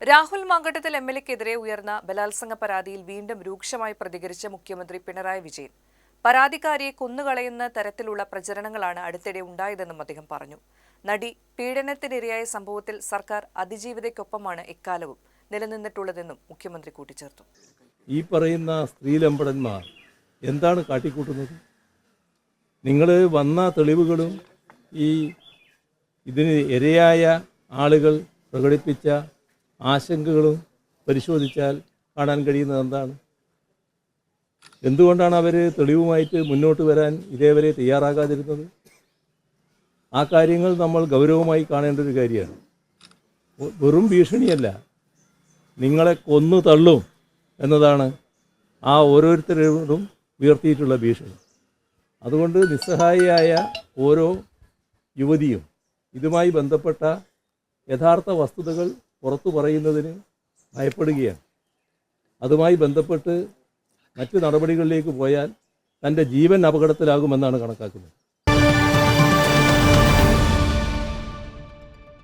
രാഹുൽ മാങ്കട്ടത്തിൽ എംഎൽഎക്കെതിരെ ഉയർന്ന ബലാത്സംഗ പരാതിയിൽ വീണ്ടും രൂക്ഷമായി പ്രതികരിച്ച മുഖ്യമന്ത്രി പിണറായി വിജയൻ. പരാതിക്കാരിയെ കൊന്നുകളയുന്ന തരത്തിലുള്ള പ്രചരണങ്ങളാണ് അടുത്തിടെ ഉണ്ടായതെന്നും അദ്ദേഹം പറഞ്ഞു. നടി പീഡനത്തിനിരയായ സംഭവത്തിൽ സർക്കാർ അതിജീവിതയ്ക്കൊപ്പമാണ് എക്കാലവും നിലനിന്നിട്ടുള്ളതെന്നും മുഖ്യമന്ത്രി കൂട്ടിച്ചേർത്തു. ഈ പറയുന്ന സ്ത്രീലമ്പടന്മാർ എന്താണ് കാട്ടിക്കൂട്ടുന്നത്? നിങ്ങൾ വന്ന തെളിവുകളും ഇതിന് ഇരയായ ആളുകൾ പ്രകടിപ്പിച്ച ആശങ്കകളും പരിശോധിച്ചാൽ കാണാൻ കഴിയുന്നത് എന്താണ്? എന്തുകൊണ്ടാണ് അവർ തെളിവുമായിട്ട് മുന്നോട്ട് വരാൻ ഇതേവരെ തയ്യാറാകാതിരുന്നത്? ആ കാര്യങ്ങൾ നമ്മൾ ഗൗരവമായി കാണേണ്ട ഒരു കാര്യമാണ്. വെറും ഭീഷണിയല്ല, നിങ്ങളെ കൊന്നു തള്ളും എന്നതാണ് ആ ഓരോരുത്തരോടും ഉയർത്തിയിട്ടുള്ള ഭീഷണി. അതുകൊണ്ട് നിസ്സഹായിയായ ഓരോ യുവതിയും ഇതുമായി ബന്ധപ്പെട്ട യഥാർത്ഥ വസ്തുതകൾ പുറത്തു പറയുന്നതിന് ഭയപ്പെടുകയാണ്. അതുമായി ബന്ധപ്പെട്ട് മറ്റ് നടപടികളിലേക്ക് പോയാൽ തൻ്റെ ജീവൻ അപകടത്തിലാകുമെന്നാണ് കണക്കാക്കുന്നത്.